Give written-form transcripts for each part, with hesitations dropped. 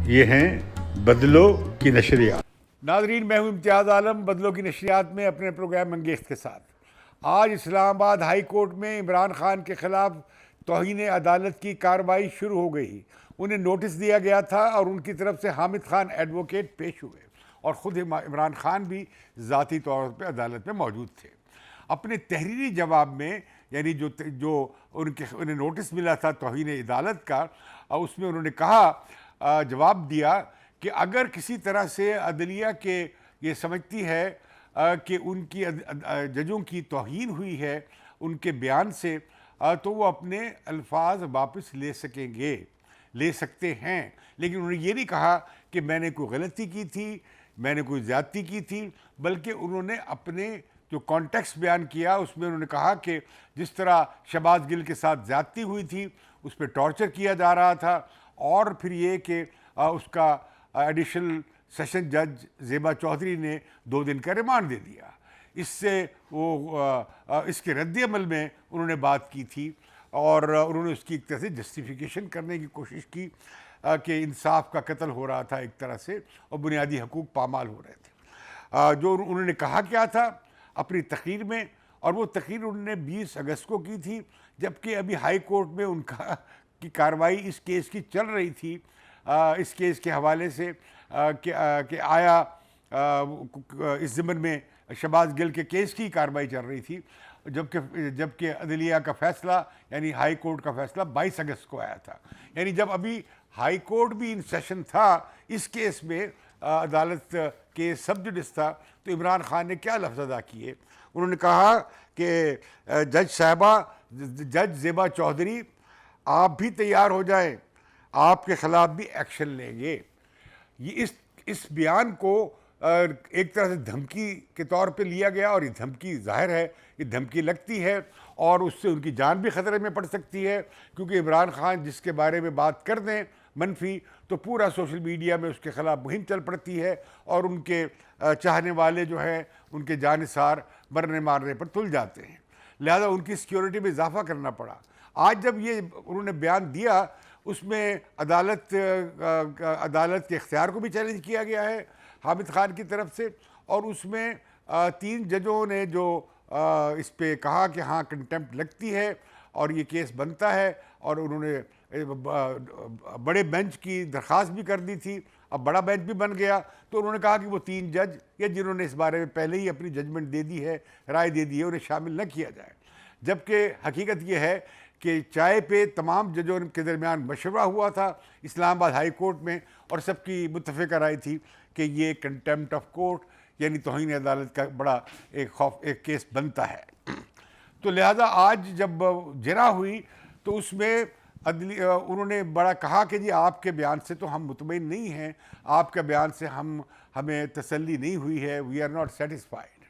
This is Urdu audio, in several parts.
یہ ہیں بدلو کی نشریات۔ ناظرین، میں ہوں امتیاز عالم بدلو کی نشریات میں اپنے پروگرام انگیخت کے ساتھ۔ آج اسلام آباد ہائی کورٹ میں عمران خان کے خلاف توہین عدالت کی کارروائی شروع ہو گئی۔ انہیں نوٹس دیا گیا تھا اور ان کی طرف سے حامد خان ایڈوکیٹ پیش ہوئے اور خود عمران خان بھی ذاتی طور پہ عدالت میں موجود تھے۔ اپنے تحریری جواب میں، یعنی جو انہیں نوٹس ملا تھا توہین عدالت کا، اس میں انہوں نے کہا، جواب دیا کہ اگر کسی طرح سے عدلیہ کے یہ سمجھتی ہے کہ ان کی ججوں کی توہین ہوئی ہے ان کے بیان سے، تو وہ اپنے الفاظ واپس لے سکتے ہیں، لیکن انہوں نے یہ نہیں کہا کہ میں نے کوئی غلطی کی تھی، میں نے کوئی زیادتی کی تھی، بلکہ انہوں نے اپنے جو کانٹیکسٹ بیان کیا اس میں انہوں نے کہا کہ جس طرح شہباز گل کے ساتھ زیادتی ہوئی تھی، اس پہ ٹارچر کیا جا رہا تھا، اور پھر یہ کہ اس کا ایڈیشنل سیشن جج زیبا چودھری نے 2 دن کا ریمانڈ دے دیا۔ اس سے اس کے رد عمل میں انہوں نے بات کی تھی، اور انہوں نے اس کی ایک طرح سے جسٹیفیکیشن کرنے کی کوشش کی کہ انصاف کا قتل ہو رہا تھا ایک طرح سے، اور بنیادی حقوق پامال ہو رہے تھے۔ جو انہوں نے کہا کیا تھا اپنی تقریر میں، اور وہ تقریر انہوں نے 20 اگست کو کی تھی، جبکہ ابھی ہائی کورٹ میں ان کی کارروائی اس کیس کی چل رہی تھی، اس کیس کے حوالے سے کہ آیا اس ضمن میں شہباز گل کے کیس کی کارروائی چل رہی تھی، جبکہ عدلیہ کا فیصلہ یعنی ہائی کورٹ کا فیصلہ 22 اگست کو آیا تھا۔ یعنی جب ابھی ہائی کورٹ بھی ان سیشن تھا اس کیس میں، عدالت کے سب جوڈس تھا، تو عمران خان نے کیا لفظ ادا کیے؟ انہوں نے کہا کہ جج زیبا چودھری، آپ بھی تیار ہو جائیں، آپ کے خلاف بھی ایکشن لیں گے۔ یہ اس بیان کو ایک طرح سے دھمکی کے طور پہ لیا گیا، اور یہ دھمکی ظاہر ہے، یہ دھمکی لگتی ہے اور اس سے ان کی جان بھی خطرے میں پڑ سکتی ہے، کیونکہ عمران خان جس کے بارے میں بات کر دیں منفی، تو پورا سوشل میڈیا میں اس کے خلاف مہم چل پڑتی ہے، اور ان کے چاہنے والے جو ہیں ان کے جانثار مرنے مارنے پر تل جاتے ہیں۔ لہذا ان کی سیکیورٹی میں اضافہ کرنا پڑا۔ آج جب یہ انہوں نے بیان دیا، اس میں عدالت کے اختیار کو بھی چیلنج کیا گیا ہے حامد خان کی طرف سے، اور اس میں 3 ججوں نے جو اس پہ کہا کہ ہاں کنٹیمپٹ لگتی ہے اور یہ کیس بنتا ہے، اور انہوں نے بڑے بینچ کی درخواست بھی کر دی تھی، اب بڑا بینچ بھی بن گیا، تو انہوں نے کہا کہ وہ 3 جج یا جنہوں نے اس بارے میں پہلے ہی اپنی ججمنٹ دے دی ہے، رائے دے دی ہے، انہیں شامل نہ کیا جائے۔ جبکہ حقیقت یہ ہے کہ چائے پہ تمام ججوں کے درمیان مشورہ ہوا تھا اسلام آباد ہائی کورٹ میں، اور سب کی متفقہ رائے تھی کہ یہ کنٹیمپٹ آف کورٹ یعنی توہین عدالت کا بڑا ایک کیس بنتا ہے۔ تو لہذا آج جب جرا ہوئی تو اس میں انہوں نے بڑا کہا کہ جی آپ کے بیان سے تو ہم مطمئن نہیں ہیں، آپ کے بیان سے ہمیں تسلی نہیں ہوئی ہے، وی آر ناٹ سیٹسفائیڈ۔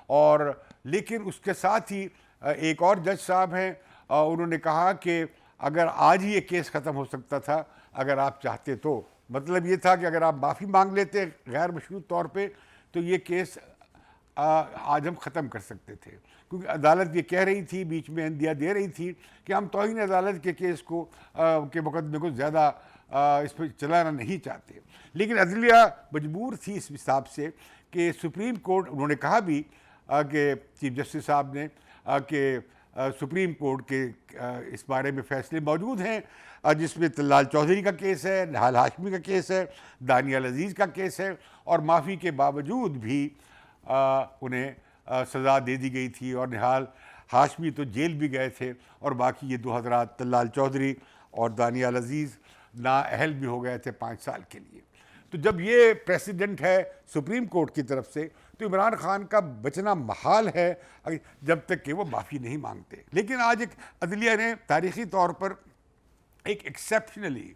اور لیکن اس کے ساتھ ہی ایک اور جج صاحب ہیں، انہوں نے کہا کہ اگر آج ہی یہ کیس ختم ہو سکتا تھا اگر آپ چاہتے تو، مطلب یہ تھا کہ اگر آپ معافی مانگ لیتے غیر مشروط طور پہ تو یہ کیس آج ہم ختم کر سکتے تھے، کیونکہ عدالت یہ کہہ رہی تھی، بیچ میں عندیہ دے رہی تھی کہ ہم توہین عدالت کے کیس کے مقدمے کو زیادہ اس پہ چلانا نہیں چاہتے۔ لیکن عدلیہ مجبور تھی اس حساب سے کہ سپریم کورٹ، انہوں نے کہا بھی کہ چیف جسٹس صاحب نے کہ سپریم کورٹ کے اس بارے میں فیصلے موجود ہیں، جس میں طلال چودھری کا کیس ہے، نہال ہاشمی کا کیس ہے، دانیال عزیز کا کیس ہے، اور معافی کے باوجود بھی انہیں سزا دے دی گئی تھی، اور نہال ہاشمی تو جیل بھی گئے تھے، اور باقی یہ 2 حضرات طلال چودھری اور دانیال عزیز نااہل بھی ہو گئے تھے 5 سال کے لیے۔ تو جب یہ پریسیڈنٹ ہے سپریم کورٹ کی طرف سے، تو عمران خان کا بچنا محال ہے جب تک کہ وہ معافی نہیں مانگتے۔ لیکن آج ایک عدلیہ نے تاریخی طور پر ایک ایکسیپشنلی،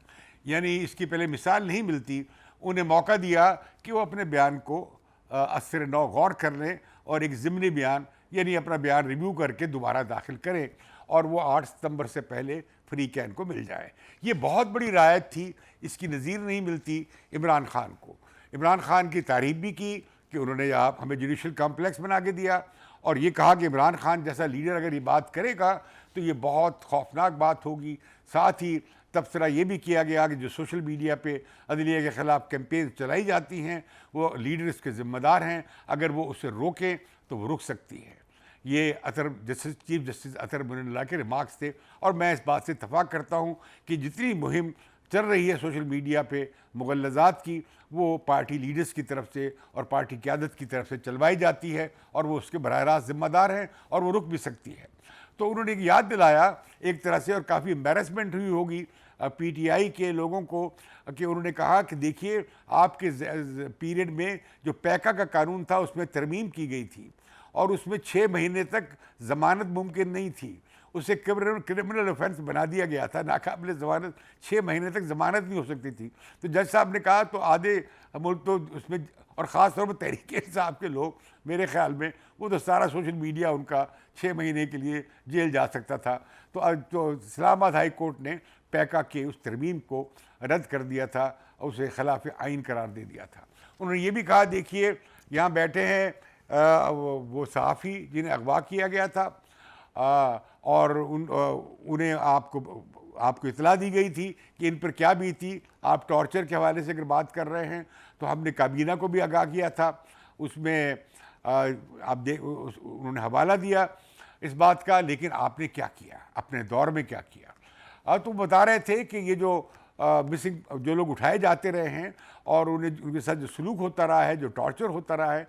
یعنی اس کی پہلے مثال نہیں ملتی، انہیں موقع دیا کہ وہ اپنے بیان کو اثر نو غور کر لیں، اور ایک ضمنی بیان یعنی اپنا بیان ریویو کر کے دوبارہ داخل کریں، اور وہ 8 ستمبر سے پہلے فری کین کو مل جائے۔ یہ بہت بڑی رعایت تھی، اس کی نظیر نہیں ملتی عمران خان کو۔ عمران خان کی تعریف بھی کی کہ انہوں نے ہمیں جوڈیشل کمپلیکس بنا کے دیا، اور یہ کہا کہ عمران خان جیسا لیڈر اگر یہ بات کرے گا تو یہ بہت خوفناک بات ہوگی۔ ساتھ ہی تبصرہ یہ بھی کیا گیا کہ جو سوشل میڈیا پہ عدلیہ کے خلاف کیمپین چلائی جاتی ہیں وہ لیڈر اس کے ذمہ دار ہیں، اگر وہ اسے روکیں تو وہ رک سکتی ہے۔ یہ چیف جسٹس اطہر معین اللہ کے ریمارکس تھے، اور میں اس بات سے اتفاق کرتا ہوں کہ جتنی مہم چل رہی ہے سوشل میڈیا پہ مغلظات کی، وہ پارٹی لیڈرز کی طرف سے اور پارٹی قیادت کی طرف سے چلوائی جاتی ہے، اور وہ اس کے براہ راست ذمہ دار ہیں، اور وہ رک بھی سکتی ہے۔ تو انہوں نے ایک یاد دلایا ایک طرح سے، اور کافی امبیرسمنٹ ہوئی ہوگی پی ٹی آئی کے لوگوں کو، کہ انہوں نے کہا کہ دیکھیے آپ کے پیریڈ میں جو پیکا کا قانون تھا اس میں ترمیم کی گئی تھی، اور اس میں 6 مہینے تک ضمانت ممکن نہیں تھی، اسے کرمنل آفینس بنا دیا گیا تھا، ناقابل ضمانت، 6 مہینے تک ضمانت نہیں ہو سکتی تھی۔ تو جج صاحب نے کہا تو آدھے ملک تو اس میں، اور خاص طور پر تحریک انصاف کے لوگ، میرے خیال میں وہ تو سارا سوشل میڈیا ان کا 6 مہینے کے لیے جیل جا سکتا تھا۔ تو اسلام آباد ہائی کورٹ نے پیکا کے اس ترمیم کو رد کر دیا تھا اور اسے خلاف آئین قرار دے دیا تھا۔ انہوں نے یہ بھی کہا دیکھیے یہاں بیٹھے ہیں وہ صحافی جنہیں اغوا کیا گیا تھا، اور انہیں آپ کو اطلاع دی گئی تھی کہ ان پر کیا بھی تھی۔ آپ ٹارچر کے حوالے سے اگر بات کر رہے ہیں تو ہم نے کابینہ کو بھی آگاہ کیا تھا، اس میں انہوں نے حوالہ دیا اس بات کا، لیکن آپ نے کیا کیا اپنے دور میں کیا کیا؟ تو بتا رہے تھے کہ یہ جو مسنگ جو لوگ اٹھائے جاتے رہے ہیں اور ان کے ساتھ جو سلوک ہوتا رہا ہے، جو ٹارچر ہوتا رہا ہے،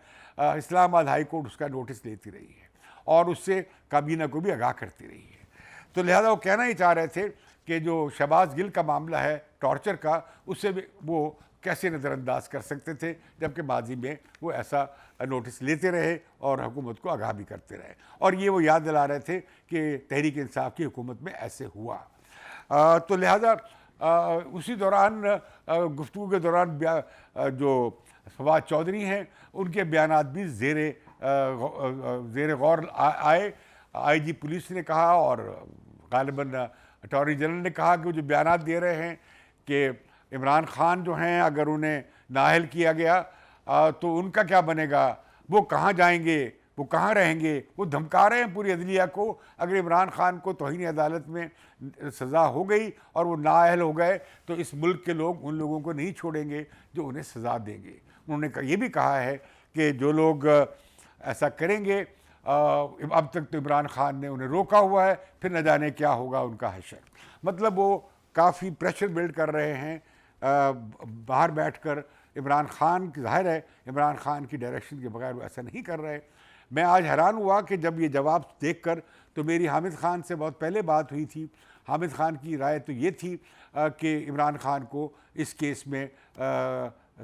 اسلام آباد ہائی کورٹ اس کا نوٹس لیتی رہی ہے اور اس سے کابینہ کو بھی آگاہ کرتی رہی ہے۔ تو لہذا وہ کہنا ہی چاہ رہے تھے کہ جو شہباز گل کا معاملہ ہے ٹارچر کا، اس سے بھی وہ کیسے نظر انداز کر سکتے تھے، جبکہ ماضی میں وہ ایسا نوٹس لیتے رہے اور حکومت کو آگاہ بھی کرتے رہے، اور یہ وہ یاد دلا رہے تھے کہ تحریک انصاف کی حکومت میں ایسے ہوا۔ تو لہذا اسی دوران گفتگو کے دوران جو فواد چودھری ہیں ان کے بیانات بھی زیر غور آئے۔ آئی جی پولیس نے کہا اور غالباً اٹارنی جنرل نے کہا کہ وہ جو بیانات دے رہے ہیں کہ عمران خان جو ہیں اگر انہیں نااہل کیا گیا تو ان کا کیا بنے گا، وہ کہاں جائیں گے، وہ کہاں رہیں گے، وہ دھمکا رہے ہیں پوری عدلیہ کو۔ اگر عمران خان کو توہین عدالت میں سزا ہو گئی اور وہ نااہل ہو گئے تو اس ملک کے لوگ ان لوگوں کو نہیں چھوڑیں گے جو انہیں سزا دیں گے۔ انہوں نے یہ بھی کہا ہے کہ جو لوگ ایسا کریں گے، اب تک تو عمران خان نے انہیں روکا ہوا ہے، پھر نہ جانے کیا ہوگا ان کا حشر۔ مطلب وہ کافی پریشر بلڈ کر رہے ہیں باہر بیٹھ کر۔ عمران خان کی ظاہر ہے عمران خان کی ڈائریکشن کے بغیر وہ ایسا نہیں کر رہے۔ میں آج حیران ہوا کہ جب یہ جواب دیکھ کر، تو میری حامد خان سے بہت پہلے بات ہوئی تھی، حامد خان کی رائے تو یہ تھی کہ عمران خان کو اس کیس میں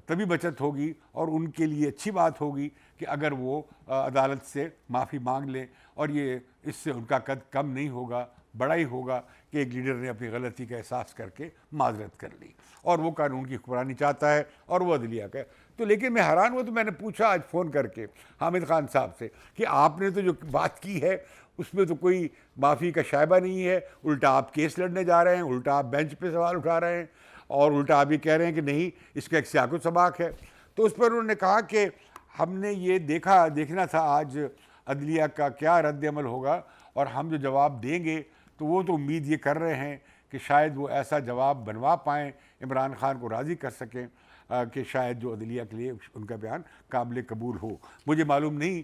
تبھی بچت ہوگی اور ان کے لیے اچھی بات ہوگی کہ اگر وہ عدالت سے معافی مانگ لیں، اور یہ اس سے ان کا قد کم نہیں ہوگا، بڑا ہی ہوگا کہ ایک لیڈر نے اپنی غلطی کا احساس کر کے معذرت کر لی، اور وہ قانون کی حکمرانی چاہتا ہے اور وہ عدلیہ کا ہے۔ تو لیکن میں حیران ہوا، تو میں نے پوچھا آج فون کر کے حامد خان صاحب سے کہ آپ نے تو جو بات کی ہے اس میں تو کوئی معافی کا شائبہ نہیں ہے، الٹا آپ کیس لڑنے جا رہے ہیں، الٹا آپ بینچ پہ سوال اٹھا رہے ہیں، اور الٹا آپ یہ کہہ رہے ہیں کہ نہیں اس کا ایک سیاق و سباق ہے۔ تو اس پر انہوں نے کہا کہ ہم نے یہ دیکھنا تھا آج عدلیہ کا کیا رد عمل ہوگا، اور ہم جو جواب دیں گے تو وہ تو امید یہ کر رہے ہیں کہ شاید وہ ایسا جواب بنوا پائیں، عمران خان کو راضی کر سکیں کہ شاید جو عدلیہ کے لیے ان کا بیان قابل قبول ہو۔ مجھے معلوم نہیں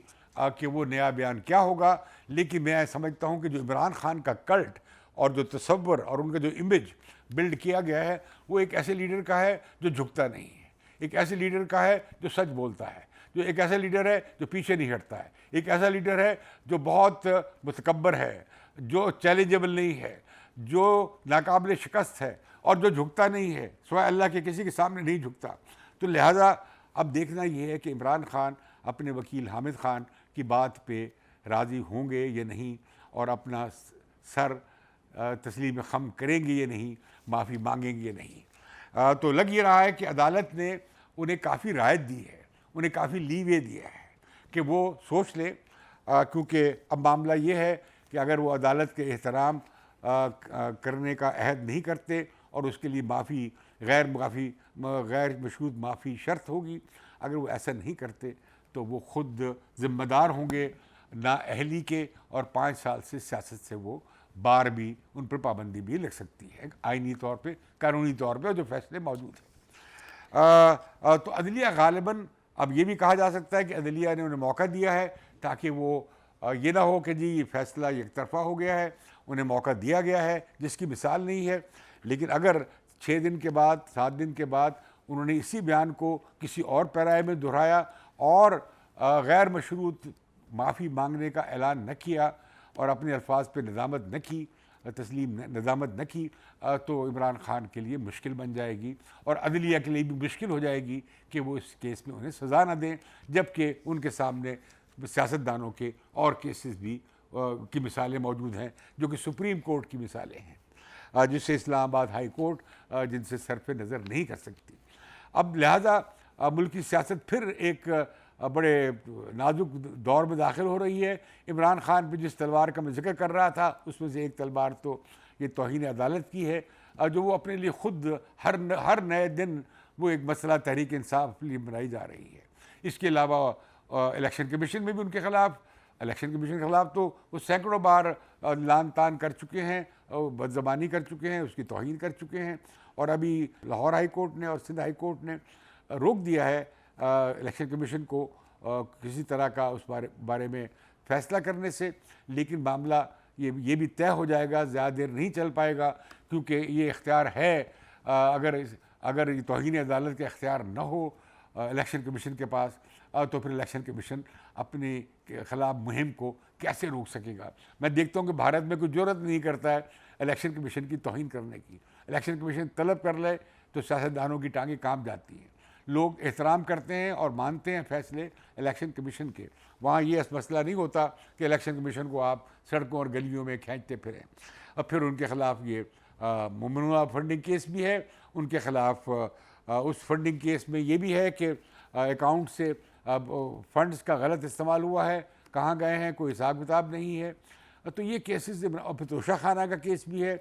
کہ وہ نیا بیان کیا ہوگا، لیکن میں سمجھتا ہوں کہ جو عمران خان کا کلٹ اور جو تصور اور ان کا جو امیج بلڈ کیا گیا ہے، وہ ایک ایسے لیڈر کا ہے جو جھکتا نہیں ہے، ایک ایسے لیڈر کا ہے جو سچ بولتا ہے، جو ایک ایسا لیڈر ہے جو پیچھے نہیں ہٹتا ہے، ایک ایسا لیڈر ہے جو بہت متکبر ہے، جو چیلنجبل نہیں ہے، جو ناقابل شکست ہے، اور جو جھکتا نہیں ہے، سوائے اللہ کے کسی کے سامنے نہیں جھکتا۔ تو لہٰذا اب دیکھنا یہ ہے کہ عمران خان اپنے وکیل حامد خان کی بات پہ راضی ہوں گے یا نہیں، اور اپنا سر تسلیم خم کریں گے یا نہیں، معافی مانگیں گے یا نہیں۔ تو لگ یہ رہا ہے کہ عدالت نے انہیں کافی رعایت دی ہے، انہیں کافی لیوے دیا ہے کہ وہ سوچ لیں، کیونکہ اب معاملہ یہ ہے کہ اگر وہ عدالت کے احترام کرنے کا عہد نہیں کرتے اور اس کے لیے معافی غیر مشروط معافی شرط ہوگی، اگر وہ ایسا نہیں کرتے تو وہ خود ذمہ دار ہوں گے نااہلی کے، اور 5 سال سے سیاست سے وہ بار بھی ان پر پابندی بھی لگ سکتی ہے آئینی طور پہ، قانونی طور پہ جو فیصلے موجود ہیں۔ تو عدلیہ غالباً اب یہ بھی کہا جا سکتا ہے کہ عدلیہ نے انہیں موقع دیا ہے تاکہ وہ یہ نہ ہو کہ جی یہ فیصلہ یک طرفہ ہو گیا ہے، انہیں موقع دیا گیا ہے جس کی مثال نہیں ہے۔ لیکن اگر 6 دن کے بعد 7 دن کے بعد انہوں نے اسی بیان کو کسی اور پیرائے میں دہرایا اور غیر مشروط معافی مانگنے کا اعلان نہ کیا اور اپنے الفاظ پہ ندامت نہ کی، ندامت نہ کی، تو عمران خان کے لیے مشکل بن جائے گی اور عدلیہ کے لیے بھی مشکل ہو جائے گی کہ وہ اس کیس میں انہیں سزا نہ دیں، جبکہ ان کے سامنے سیاستدانوں کے اور کیسز بھی کی مثالیں موجود ہیں جو کہ سپریم کورٹ کی مثالیں ہیں، جس سے اسلام آباد ہائی کورٹ جن سے صرف نظر نہیں کر سکتی۔ اب لہٰذا ملک کی سیاست پھر ایک بڑے نازک دور میں داخل ہو رہی ہے۔ عمران خان پہ جس تلوار کا میں ذکر کر رہا تھا اس میں سے ایک تلوار تو یہ توہین عدالت کی ہے، جو وہ اپنے لیے خود ہر نئے دن وہ ایک مسئلہ تحریک انصاف کے لیے بنائی جا رہی ہے۔ اس کے علاوہ الیکشن کمیشن میں بھی ان کے خلاف، الیکشن کمیشن کے خلاف تو وہ سینکڑوں بار لعن طعن کر چکے ہیں، بدزبانی کر چکے ہیں، اس کی توہین کر چکے ہیں، اور ابھی لاہور ہائی کورٹ نے اور سندھ ہائی کورٹ نے روک دیا ہے الیکشن کمیشن کو کسی طرح کا اس بارے میں فیصلہ کرنے سے۔ لیکن معاملہ یہ بھی طے ہو جائے گا، زیادہ دیر نہیں چل پائے گا، کیونکہ یہ اختیار ہے، اگر یہ توہین عدالت کا اختیار نہ ہو الیکشن کمیشن کے پاس، تو پھر الیکشن کمیشن اپنے خلاف مہم کو کیسے روک سکے گا؟ میں دیکھتا ہوں کہ بھارت میں کوئی جرت نہیں کرتا ہے الیکشن کمیشن کی توہین کرنے کی۔ الیکشن کمیشن طلب کر لے تو سیاستدانوں کی ٹانگیں کام جاتی ہیں، لوگ احترام کرتے ہیں اور مانتے ہیں فیصلے الیکشن کمیشن کے۔ وہاں یہ مسئلہ نہیں ہوتا کہ الیکشن کمیشن کو آپ سڑکوں اور گلیوں میں کھینچتے پھریں۔ اب پھر ان کے خلاف یہ ممنوعہ فنڈنگ کیس بھی ہے، ان کے خلاف اس فنڈنگ کیس میں یہ بھی ہے کہ اکاؤنٹ سے فنڈز کا غلط استعمال ہوا ہے، کہاں گئے ہیں کوئی حساب کتاب نہیں ہے۔ تو یہ کیسز، اور پھر توشہ خانہ کا کیس بھی ہے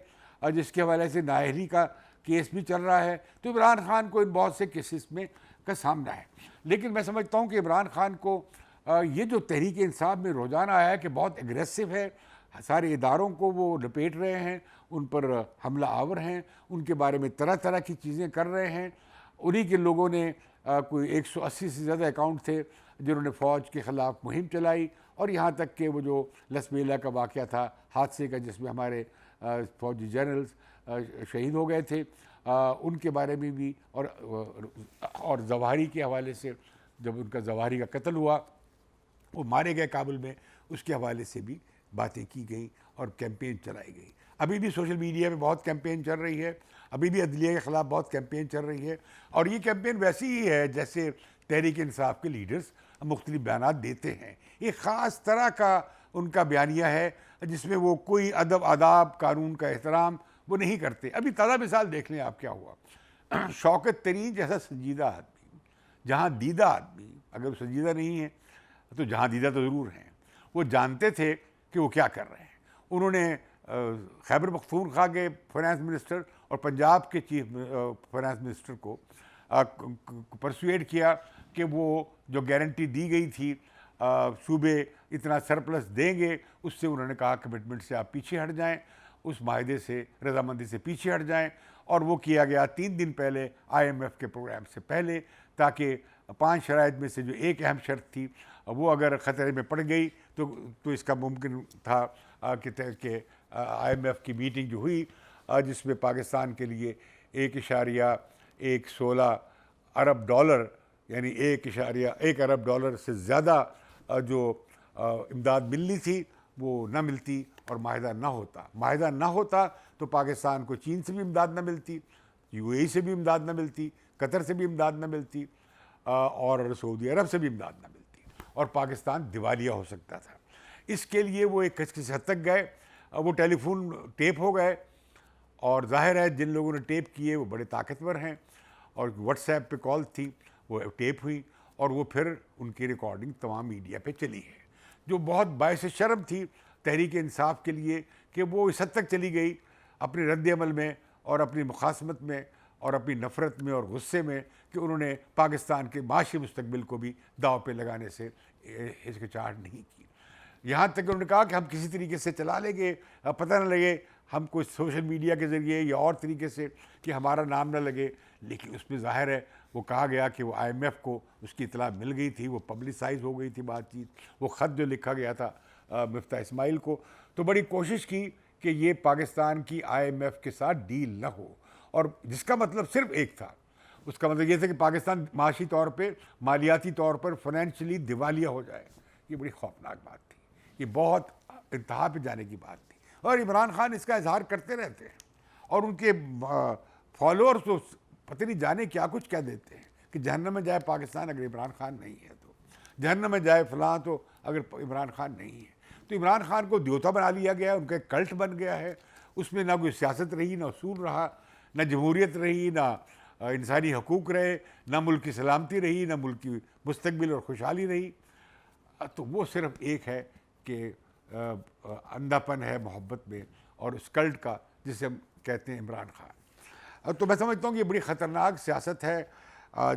جس کے حوالے سے نااہلی کا کیس بھی چل رہا ہے۔ تو عمران خان کو ان بہت سے کیسز میں کا سامنا ہے، لیکن میں سمجھتا ہوں کہ عمران خان کو یہ جو تحریک انصاف میں روزانہ آیا ہے کہ بہت اگریسو ہے، سارے اداروں کو وہ لپیٹ رہے ہیں، ان پر حملہ آور ہیں، ان کے بارے میں طرح طرح کی چیزیں کر رہے ہیں۔ انہی کے لوگوں نے کوئی 180 سے زیادہ اکاؤنٹ تھے جنہوں نے فوج کے خلاف مہم چلائی، اور یہاں تک کہ وہ جو لس بیلا کا واقعہ تھا حادثے کا جس میں ہمارے فوجی جنرلز شہید ہو گئے تھے، ان کے بارے میں بھی، اور ظواہری کے حوالے سے جب ان کا ظواہری کا قتل ہوا، وہ مارے گئے کابل میں، اس کے حوالے سے بھی باتیں کی گئیں اور کیمپین چلائی گئی۔ ابھی بھی سوشل میڈیا پہ بہت کیمپین چل رہی ہے، ابھی بھی عدلیہ کے خلاف بہت کیمپین چل رہی ہے، اور یہ کیمپین ویسی ہی ہے جیسے تحریک انصاف کے لیڈرز مختلف بیانات دیتے ہیں۔ ایک خاص طرح کا ان کا بیانیہ ہے جس میں وہ کوئی ادب آداب، قانون کا احترام وہ نہیں کرتے۔ ابھی تازہ مثال دیکھ لیں آپ کیا ہوا۔ شوکت طرین جیسا سنجیدہ آدمی، جہاں دیدہ آدمی، اگر وہ سنجیدہ نہیں ہے تو جہاں دیدہ تو ضرور ہیں، وہ جانتے تھے کہ وہ کیا کر رہے ہیں۔ انہوں نے خیبر پختونخوا کے فائنانس منسٹر اور پنجاب کے چیف فائنانس منسٹر کو پرسویٹ کیا کہ وہ جو گارنٹی دی گئی تھی صوبے اتنا سرپلس دیں گے، اس سے انہوں نے کہا کمٹمنٹ سے آپ پیچھے ہٹ جائیں، اس معاہدے سے رضامندی سے پیچھے ہٹ جائیں، اور وہ کیا گیا 3 دن پہلے IMF کے پروگرام سے پہلے، تاکہ 5 شرائط میں سے جو ایک اہم شرط تھی وہ اگر خطرے میں پڑ گئی تو اس کا ممکن تھا کہ IMF کی میٹنگ جو ہوئی جس میں پاکستان کے لیے 1.116 ارب ڈالر، یعنی 1.1 ارب ڈالر سے زیادہ جو امداد ملنی تھی وہ نہ ملتی، اور معاہدہ نہ ہوتا تو پاکستان کو چین سے بھی امداد نہ ملتی، UAE سے بھی امداد نہ ملتی، قطر سے بھی امداد نہ ملتی، اور سعودی عرب سے بھی امداد نہ ملتی، اور پاکستان دیوالیہ ہو سکتا تھا۔ اس کے لیے وہ ایک کس حد تک گئے، وہ ٹیلی فون ٹیپ ہو گئے، اور ظاہر ہے جن لوگوں نے ٹیپ کیے وہ بڑے طاقتور ہیں، اور واٹس ایپ پہ کال تھی وہ ٹیپ ہوئی، اور وہ پھر ان کی ریکارڈنگ تمام میڈیا پہ چلی ہے، جو بہت باعث شرم تھی تحریک انصاف کے لیے کہ وہ اس حد تک چلی گئی اپنے رد عمل میں اور اپنی مخاصمت میں اور اپنی نفرت میں اور غصے میں کہ انہوں نے پاکستان کے معاشی مستقبل کو بھی داؤ پہ لگانے سے ہچکچاہٹ نہیں کی۔ یہاں تک کہ انہوں نے کہا کہ ہم کسی طریقے سے چلا لیں گے، پتہ نہ لگے ہم کوئی سوشل میڈیا کے ذریعے یا اور طریقے سے کہ ہمارا نام نہ لگے. لیکن اس میں ظاہر ہے وہ کہا گیا کہ وہ آئی ایم ایف کو اس کی اطلاع مل گئی تھی، وہ پبلسائز ہو گئی تھی بات چیت، وہ خط جو لکھا گیا تھا مفتاح اسماعیل کو. تو بڑی کوشش کی کہ یہ پاکستان کی آئی ایم ایف کے ساتھ ڈیل نہ ہو، اور جس کا مطلب صرف ایک تھا. اس کا مطلب یہ تھا کہ پاکستان معاشی طور پہ، مالیاتی طور پر فائنینشلی دیوالیہ ہو جائے. یہ بڑی خوفناک بات تھی، یہ بہت انتہا پہ جانے کی بات تھی، اور عمران خان اس کا اظہار کرتے رہتے ہیں، اور ان کے فالوورز تو پتہ نہیں جانے کیا کچھ کہہ دیتے ہیں کہ جہنم میں جائے پاکستان اگر عمران خان نہیں ہے تو، جہنم میں جائے فلاں تو اگر عمران خان نہیں ہے. تو عمران خان کو دیوتا بنا لیا گیا ہے، ان کا ایک کلٹ بن گیا ہے. اس میں نہ کوئی سیاست رہی، نہ اصول رہا، نہ جمہوریت رہی، نہ انسانی حقوق رہے، نہ ملک کی سلامتی رہی، نہ ملک کی مستقبل اور خوشحالی رہی. تو وہ صرف ایک ہے کہ اندھا پن ہے محبت میں اور اس کلٹ کا جسے ہم کہتے ہیں عمران خان. تو میں سمجھتا ہوں کہ یہ بڑی خطرناک سیاست ہے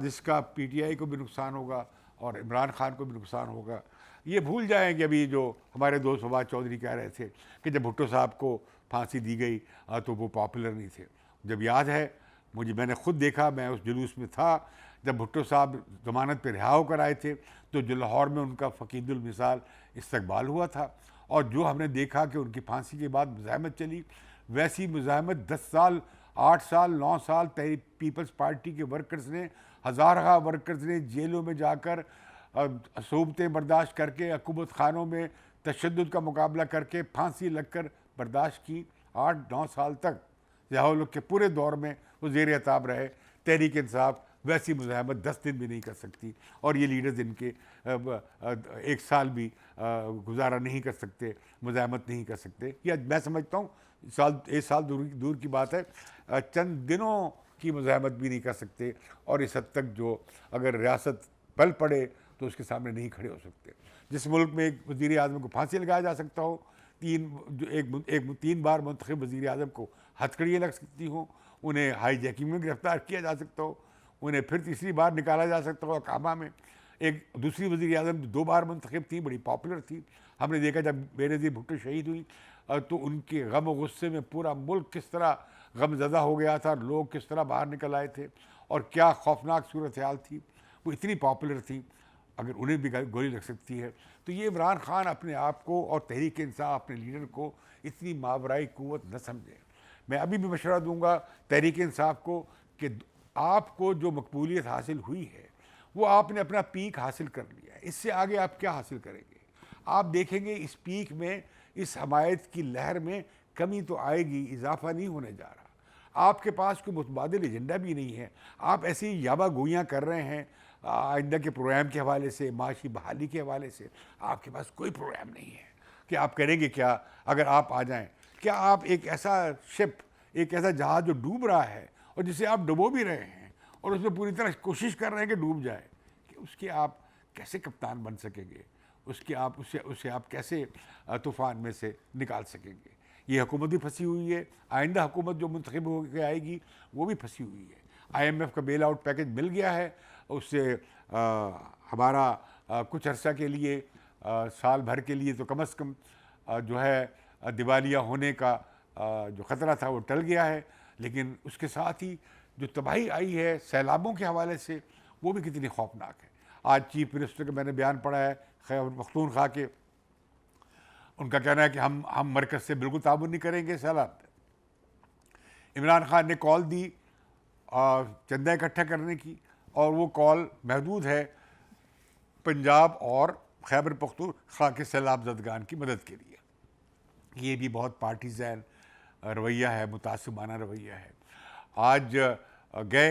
جس کا پی ٹی آئی کو بھی نقصان ہوگا اور عمران خان کو بھی نقصان ہوگا. یہ بھول جائیں کہ ابھی جو ہمارے دوست فواد چودھری کہہ رہے تھے کہ جب بھٹو صاحب کو پھانسی دی گئی تو وہ پاپولر نہیں تھے. جب یاد ہے میں نے خود دیکھا، میں اس جلوس میں تھا جب بھٹو صاحب ضمانت پہ رہا ہو کر آئے تھے، تو جو لاہور میں ان کا فقید المثال استقبال ہوا تھا، اور جو ہم نے دیکھا کہ ان کی پھانسی کے بعد مزاحمت چلی، ویسی مزاحمت 10 سال 8 سال 9 سال پیپلز پارٹی کے ورکرز نے، ہزارہ ورکرز نے جیلوں میں جا کر صعوبتیں برداشت کر کے، حکومت خانوں میں تشدد کا مقابلہ کر کے پھانسی لگ کر برداشت کی. 8-9 سال تک ضیاء الحق کے پورے دور میں وہ زیر عتاب رہے. تحریک انصاف ویسی مزاحمت 10 دن بھی نہیں کر سکتی، اور یہ لیڈرز ان کے 1 سال بھی گزارا نہیں کر سکتے، مزاحمت نہیں کر سکتے. یا میں سمجھتا ہوں 1 سال دور کی بات ہے، چند دنوں کی مزاحمت بھی نہیں کر سکتے. اور اس حد تک جو اگر ریاست پل پڑے تو اس کے سامنے نہیں کھڑے ہو سکتے. جس ملک میں ایک وزیر اعظم کو پھانسی لگایا جا سکتا ہو، 3 بار منتخب وزیر اعظم کو ہتھکڑیاں لگ سکتی ہوں، انہیں ہائی جیکنگ میں گرفتار کیا جا سکتا ہو، انہیں پھر تیسری بار نکالا جا سکتا ہو اقامہ میں. ایک دوسری وزیر اعظم 2 بار منتخب تھی، بڑی پاپولر تھی. ہم نے دیکھا جب بے نظیر بھٹو شہید ہوئی تو ان کے غم و غصے میں پورا ملک کس طرح غم زدہ ہو گیا تھا، لوگ کس طرح باہر نکل آئے تھے، اور کیا خوفناک صورتحال تھی. وہ اتنی پاپولر تھی، اگر انہیں بھی گولی لگ سکتی ہے. تو یہ عمران خان اپنے آپ کو اور تحریک انصاف اپنے لیڈر کو اتنی ماورائی قوت نہ سمجھے. میں ابھی بھی مشورہ دوں گا تحریک انصاف کو کہ آپ کو جو مقبولیت حاصل ہوئی ہے وہ آپ نے اپنا پیک حاصل کر لیا ہے. اس سے آگے آپ کیا حاصل کریں گے؟ آپ دیکھیں گے اس پیک میں، اس حمایت کی لہر میں کمی تو آئے گی، اضافہ نہیں ہونے جا رہا. آپ کے پاس کوئی متبادل ایجنڈا بھی نہیں ہے. آپ ایسی یابہ گوئیاں کر رہے ہیں آئندہ کے پروگرام کے حوالے سے، معاشی بحالی کے حوالے سے. آپ کے پاس کوئی پروگرام نہیں ہے کہ آپ کریں گے کیا اگر آپ آ جائیں. کیا آپ ایک ایسا شپ، ایک ایسا جہاز جو ڈوب رہا ہے اور جسے آپ ڈبو بھی رہے ہیں اور اس میں پوری طرح کوشش کر رہے ہیں کہ ڈوب جائے، کہ اس کے آپ کیسے کپتان بن سکیں گے؟ اسے آپ کیسے طوفان میں سے نکال سکیں گے؟ یہ حکومت بھی پھنسی ہوئی ہے، آئندہ حکومت جو منتخب ہو کے آئے گی وہ بھی پھنسی ہوئی ہے. آئی ایم ایف کا بیل آؤٹ پیکج مل گیا ہے، اس سے ہمارا کچھ عرصہ کے لیے، سال بھر کے لیے تو کم از کم جو ہے دیوالیہ ہونے کا جو خطرہ تھا وہ ٹل گیا ہے. لیکن اس کے ساتھ ہی جو تباہی آئی ہے سیلابوں کے حوالے سے وہ بھی کتنی خوفناک ہے. آج چیف منسٹر کا میں نے بیان پڑھا ہے، خیبر پختونخوا کے، ان کا کہنا ہے کہ ہم مرکز سے بالکل تعاون نہیں کریں گے سیلاب پہ. عمران خان نے کال دی چندہ اکٹھا کرنے کی، اور وہ کال محدود ہے پنجاب اور خیبر پختونخوا کے سیلاب زدگان کی مدد کے لیے. یہ بھی بہت پارٹیزین رویہ ہے، متعصبانہ رویہ ہے. آج گئے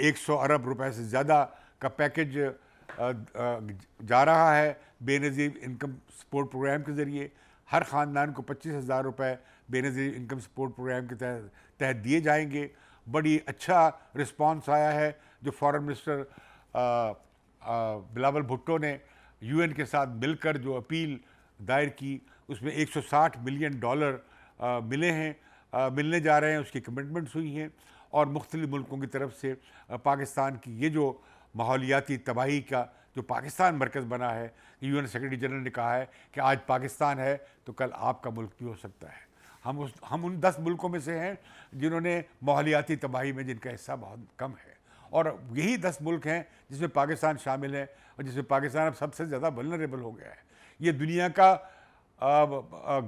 100 ارب روپے سے زیادہ کا پیکج جا رہا ہے بے نظیر انکم سپورٹ پروگرام کے ذریعے. ہر خاندان کو 25,000 روپے بے نظیر انکم سپورٹ پروگرام کے تحت دیے جائیں گے. بڑی اچھا رسپانس آیا ہے. جو فارن منسٹر بلاول بھٹو نے یو این کے ساتھ مل کر جو اپیل دائر کی، اس میں $160 ملین ملے ہیں، ملنے جا رہے ہیں، اس کی کمٹمنٹس ہوئی ہیں. اور مختلف ملکوں کی طرف سے پاکستان کی یہ جو ماحولیاتی تباہی کا جو پاکستان مرکز بنا ہے. UN سیکرٹری جنرل نے کہا ہے کہ آج پاکستان ہے تو کل آپ کا ملک بھی ہو سکتا ہے. ہم ان 10 ملکوں میں سے ہیں جنہوں نے ماحولیاتی تباہی میں جن کا حصہ بہت کم ہے, اور یہی 10 ملک ہیں جس میں پاکستان شامل ہے, اور جس میں پاکستان اب سب سے زیادہ ولنریبل ہو گیا ہے. یہ دنیا کا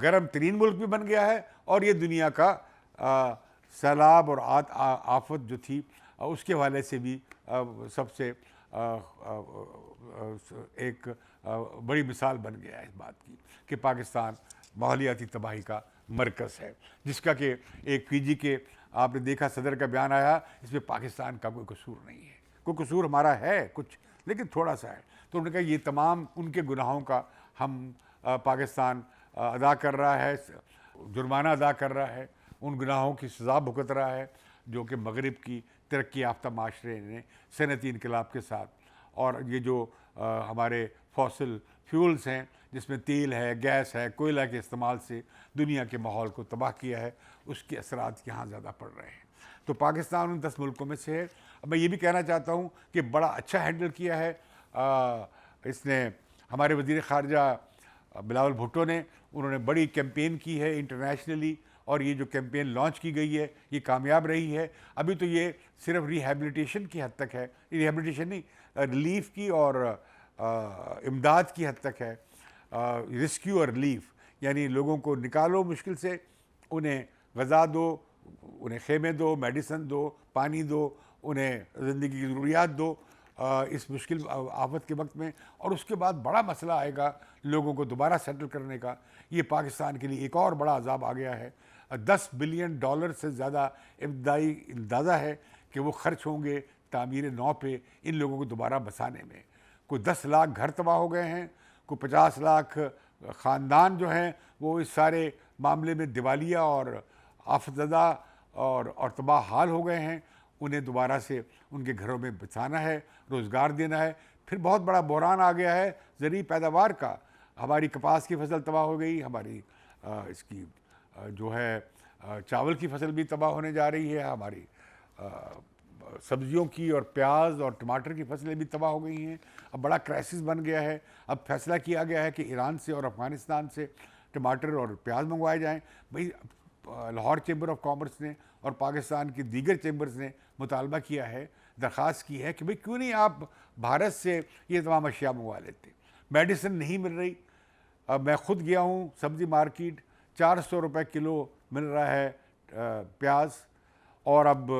گرم ترین ملک بھی بن گیا ہے, اور یہ دنیا کا سیلاب اور آفت جو تھی اس کے حوالے سے بھی سب سے ایک بڑی مثال بن گیا ہے اس بات کی کہ پاکستان ماحولیاتی تباہی کا مرکز ہے, جس کا کہ ایک فیجی کے آپ نے دیکھا صدر کا بیان آیا, اس میں پاکستان کا کوئی قصور نہیں ہے. کوئی قصور ہمارا ہے کچھ, لیکن تھوڑا سا ہے. تو انہوں نے کہا یہ تمام ان کے گناہوں کا ہم پاکستان ادا کر رہا ہے, جرمانہ ادا کر رہا ہے, ان گناہوں کی سزا بھگت رہا ہے جو کہ مغرب کی ترقی یافتہ معاشرے نے صنعتی انقلاب کے ساتھ, اور یہ جو ہمارے فوسل فیولز ہیں جس میں تیل ہے, گیس ہے, کوئلہ کے استعمال سے دنیا کے ماحول کو تباہ کیا ہے, اس کے اثرات یہاں زیادہ پڑ رہے ہیں. تو پاکستان ان 10 ملکوں میں سے ہے. اب میں یہ بھی کہنا چاہتا ہوں کہ بڑا اچھا ہینڈل کیا ہے اس نے ہمارے وزیر خارجہ بلاول بھٹو نے. انہوں نے بڑی کیمپین کی ہے انٹرنیشنلی, اور یہ جو کیمپین لانچ کی گئی ہے یہ کامیاب رہی ہے. ابھی تو یہ صرف ریہیبلیٹیشن کی حد تک ہے, ریہیبلیٹیشن نہیں, ریلیف کی اور امداد کی حد تک ہے. ریسکیو اور ریلیف یعنی لوگوں کو نکالو مشکل سے, انہیں غذا دو, انہیں خیمے دو, میڈیسن دو, پانی دو, انہیں زندگی کی ضروریات دو اس مشکل آفت کے وقت میں, اور اس کے بعد بڑا مسئلہ آئے گا لوگوں کو دوبارہ سیٹل کرنے کا. یہ پاکستان کے لیے ایک اور بڑا عذاب آ گیا ہے. $10 بلین سے زیادہ ابتدائی اندازہ ہے کہ وہ خرچ ہوں گے تعمیر نو پہ ان لوگوں کو دوبارہ بسانے میں. کوئی 10 لاکھ گھر تباہ ہو گئے ہیں, کوئی 50 لاکھ خاندان جو ہیں وہ اس سارے معاملے میں دیوالیہ اور آفت زدہ اور تباہ حال ہو گئے ہیں. انہیں دوبارہ سے ان کے گھروں میں بسانا ہے, روزگار دینا ہے. پھر بہت بڑا بحران آ گیا ہے زرعی پیداوار کا. ہماری کپاس کی فصل تباہ ہو گئی, ہماری اس کی جو ہے چاول کی فصل بھی تباہ ہونے جا رہی ہے, ہماری سبزیوں کی اور پیاز اور ٹماٹر کی فصلیں بھی تباہ ہو گئی ہیں. اب بڑا کرائسس بن گیا ہے. اب فیصلہ کیا گیا ہے کہ ایران سے اور افغانستان سے ٹماٹر اور پیاز منگوائے جائیں. بھئی لاہور چیمبر آف کامرس نے اور پاکستان کی دیگر چیمبرز نے مطالبہ کیا ہے, درخواست کی ہے کہ بھئی کیوں نہیں آپ بھارت سے یہ تمام اشیاء منگوا لیتے. میڈیسن نہیں مل رہی. اب میں خود گیا ہوں سبزی مارکیٹ, 400 روپے کلو مل رہا ہے پیاز, اور اب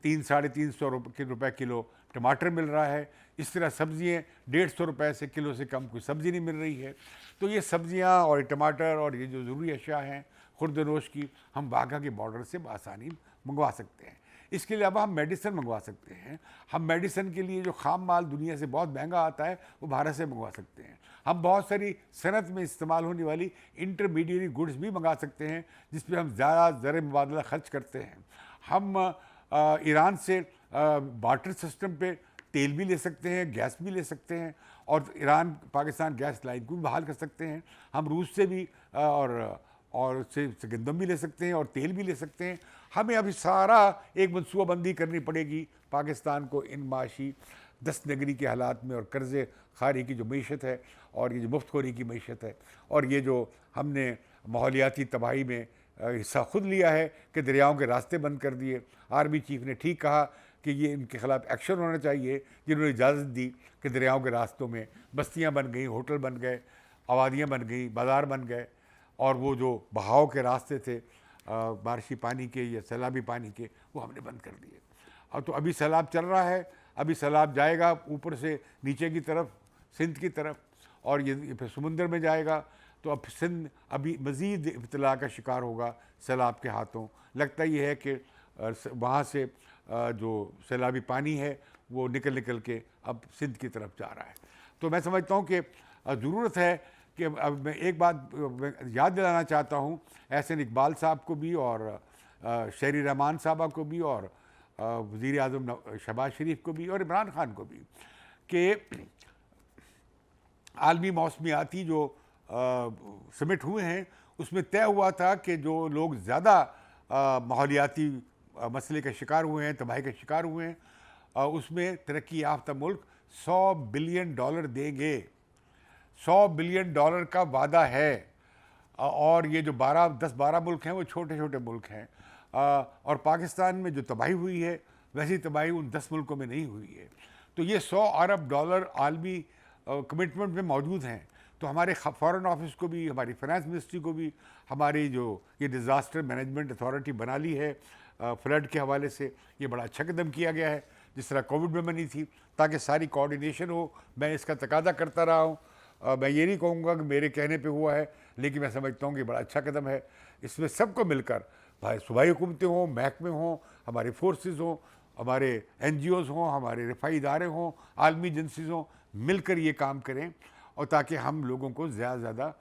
300-350 روپے کلو ٹماٹر مل رہا ہے. اس طرح سبزیاں 150 روپے سے کلو سے کم کوئی سبزی نہیں مل رہی ہے. تو یہ سبزیاں اور ٹماٹر اور یہ جو ضروری اشیاء ہیں خرد نوش کی, ہم واگا کے بارڈر سے بآسانی منگوا سکتے ہیں. اس کے علاوہ ہم میڈیسن منگوا سکتے ہیں. ہم میڈیسن کے لیے جو خام مال دنیا سے بہت مہنگا آتا ہے وہ بھارت سے منگوا سکتے ہیں. ہم بہت ساری صنعت میں استعمال ہونے والی انٹرمیڈیٹ گڈز بھی منگا سکتے ہیں جس پہ ہم زیادہ زر مبادلہ خرچ کرتے ہیں. ہم ایران سے بارٹر سسٹم پہ تیل بھی لے سکتے ہیں, گیس بھی لے سکتے ہیں, اور ایران پاکستان گیس لائن کو بھی بحال کر سکتے ہیں. ہم روس سے بھی اور سے گندم بھی لے سکتے ہیں اور تیل بھی لے سکتے ہیں. ہمیں ابھی سارا ایک منصوبہ بندی کرنی پڑے گی پاکستان کو ان معاشی دست نگری کے حالات میں, اور قرض خواری کی جو معیشت ہے, اور یہ جو مفت خوری کی معیشت ہے, اور یہ جو ہم نے ماحولیاتی تباہی میں حصہ خود لیا ہے کہ دریاؤں کے راستے بند کر دیے. آرمی چیف نے ٹھیک کہا کہ یہ ان کے خلاف ایکشن ہونا چاہیے جنہوں نے اجازت دی کہ دریاؤں کے راستوں میں بستیاں بن گئیں, ہوٹل بن گئے, آبادیاں بن گئیں, بازار بن گئے, اور وہ جو بہاؤ کے راستے تھے بارشی پانی کے یا سیلابی پانی کے وہ ہم نے بند کر دیے. اور تو ابھی سیلاب چل رہا ہے, ابھی سیلاب جائے گا اوپر سے نیچے کی طرف سندھ کی طرف, اور یہ پھر سمندر میں جائے گا. تو اب سندھ ابھی مزید ابتلا کا شکار ہوگا سیلاب کے ہاتھوں. لگتا یہ ہے کہ وہاں سے جو سیلابی پانی ہے وہ نکل کے اب سندھ کی طرف جا رہا ہے. تو میں سمجھتا ہوں کہ ضرورت ہے کہ اب میں ایک بات یاد دلانا چاہتا ہوں احسن اقبال صاحب کو بھی, اور شہری رحمان صاحبہ کو بھی, اور وزیر اعظم شہباز شریف کو بھی, اور عمران خان کو بھی, کہ عالمی موسمیاتی جو سمٹ ہوئے ہیں اس میں طے ہوا تھا کہ جو لوگ زیادہ ماحولیاتی مسئلے کا شکار ہوئے ہیں, تباہی کا شکار ہوئے ہیں, اس میں ترقی یافتہ ملک $100 بلین دیں گے. $100 بلین کا وعدہ ہے. اور یہ جو 10-12 ملک ہیں وہ چھوٹے چھوٹے ملک ہیں. اور پاکستان میں جو تباہی ہوئی ہے ویسی تباہی ان 10 ملکوں میں نہیں ہوئی ہے. تو یہ $100 ارب عالمی کمٹمنٹ میں موجود ہیں. تو ہمارے فارن آفس کو بھی, ہماری فائنانس منسٹری کو بھی, ہماری جو یہ ڈیزاسٹر مینجمنٹ اتھارٹی بنا لی ہے فلڈ کے حوالے سے, یہ بڑا اچھا قدم کیا گیا ہے, جس طرح کووڈ میں بنی تھی, تاکہ ساری کوآرڈینیشن ہو. میں اس کا تقاضا کرتا رہا ہوں. میں یہ نہیں کہوں گا کہ میرے کہنے پہ ہوا ہے, لیکن میں سمجھتا ہوں کہ بڑا اچھا قدم ہے. اس میں سب کو مل کر, بھائی صوبائی حکومتیں ہوں, محکمے ہوں, ہمارے فورسز ہوں, ہمارے این جی اوز ہوں, ہمارے رفائی ادارے ہوں, عالمی ایجنسیز ہوں, مل کر یہ کام کریں, اور تاکہ ہم لوگوں کو زیادہ زیادہ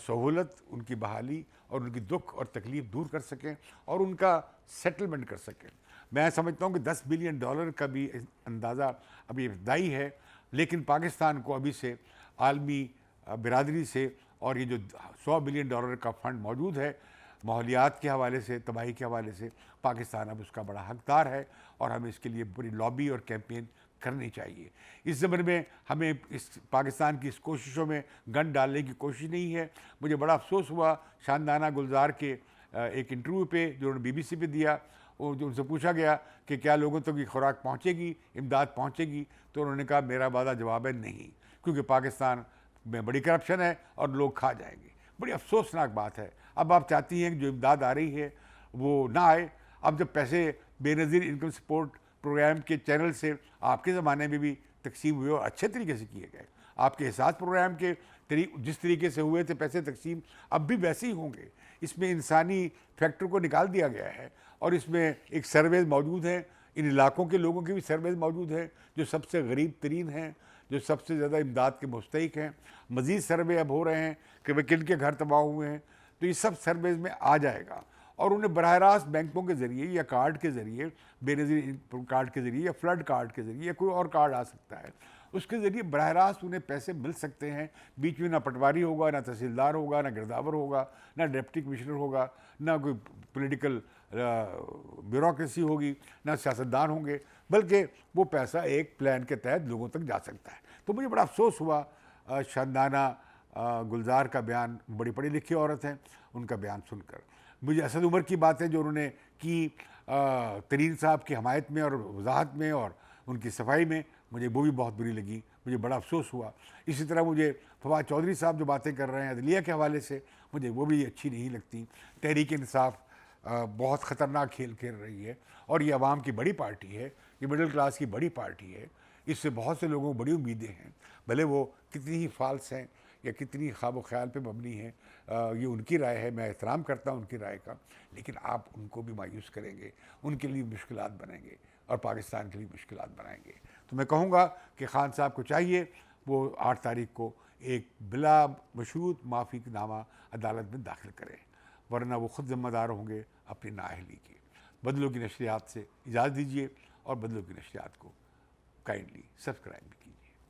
سہولت, ان کی بحالی اور ان کی دکھ اور تکلیف دور کر سکیں اور ان کا سیٹلمنٹ کر سکیں. میں سمجھتا ہوں کہ $10 بلین کا بھی اندازہ ابھی ابتدائی ہے, لیکن پاکستان کو ابھی سے عالمی برادری سے, اور یہ جو $100 بلین کا فنڈ موجود ہے ماحولیات کے حوالے سے, تباہی کے حوالے سے, پاکستان اب اس کا بڑا حقدار ہے, اور ہمیں اس کے لیے بڑی لابی اور کیمپین کرنی چاہیے. اس زمن میں ہمیں اس پاکستان کی اس کوششوں میں گن ڈالنے کی کوشش نہیں ہے. مجھے بڑا افسوس ہوا شاندانہ گلزار کے ایک انٹرویو پہ جو انہوں نے بی بی سی پہ دیا, وہ جو ان سے پوچھا گیا کہ کیا لوگوں تک یہ خوراک پہنچے گی, امداد پہنچے گی, تو انہوں نے کہا میرا وعدہ جواب ہے نہیں, کیونکہ پاکستان میں بڑی کرپشن ہے اور لوگ کھا جائیں گے. بڑی افسوسناک بات ہے. اب آپ چاہتی ہیں کہ جو امداد آ رہی ہے وہ نہ آئے. اب جب پیسے بے نظیر انکم سپورٹ پروگرام کے چینل سے آپ کے زمانے میں بھی تقسیم ہوئے اور اچھے طریقے سے کیے گئے, آپ کے احساس پروگرام کے جس طریقے سے ہوئے تھے پیسے تقسیم, اب بھی ویسے ہی ہوں گے. اس میں انسانی فیکٹر کو نکال دیا گیا ہے, اور اس میں ایک سرویز موجود ہیں, ان علاقوں کے لوگوں کی بھی سرویز موجود ہیں جو سب سے غریب ترین ہیں, جو سب سے زیادہ امداد کے مستحق ہیں. مزید سروے اب ہو رہے ہیں کہ وہ کن کے گھر تباہ ہوئے ہیں, تو یہ سب سرویز میں آ جائے گا, اور انہیں براہ راست بینکوں کے ذریعے یا کارڈ کے ذریعے, بے نظیر کارڈ کے ذریعے یا فلڈ کارڈ کے ذریعے یا کوئی اور کارڈ آ سکتا ہے, اس کے ذریعے براہ راست انہیں پیسے مل سکتے ہیں. بیچ میں نہ پٹواری ہوگا, نہ تحصیلدار ہوگا, نہ گرداور ہوگا, نہ ڈپٹی کمشنر ہوگا, نہ کوئی پولیٹیکل بیوروکریسی ہوگی, نہ سیاستدان ہوں گے, بلکہ وہ پیسہ ایک پلان کے تحت لوگوں تک جا سکتا ہے. تو مجھے بڑا افسوس ہوا شاندانہ گلزار کا بیان, بڑی پڑھی لکھی عورت ہیں, ان کا بیان سن کر. مجھے اسد عمر کی باتیں جو انہوں نے کی ترین صاحب کی حمایت میں اور وضاحت میں اور ان کی صفائی میں, مجھے وہ بھی بہت بری لگی, مجھے بڑا افسوس ہوا. اسی طرح مجھے فواد چودھری صاحب جو باتیں کر رہے ہیں عدلیہ کے حوالے سے, مجھے وہ بھی اچھی نہیں لگتی. تحریک انصاف بہت خطرناک کھیل کھیل رہی ہے, اور یہ عوام کی بڑی پارٹی ہے, یہ مڈل کلاس کی بڑی پارٹی ہے. اس سے بہت سے لوگوں کو بڑی امیدیں ہیں, بھلے وہ کتنی ہی فالس ہیں یا کتنی خواب و خیال پہ مبنی ہیں, یہ ان کی رائے ہے, میں احترام کرتا ہوں ان کی رائے کا, لیکن آپ ان کو بھی مایوس کریں گے, ان کے لیے مشکلات بنیں گے اور پاکستان کے لیے مشکلات بنائیں گے. تو میں کہوں گا کہ خان صاحب کو چاہیے وہ 8 تاریخ کو ایک بلا مشروط معافی نامہ عدالت میں داخل کریں, ورنہ وہ خود ذمہ دار ہوں گے اپنی نااہلی کے. بدلوں کی نشریات سے اجازت دیجیے, اور بدلوں کی نشریات کو کائنڈلی سبسکرائب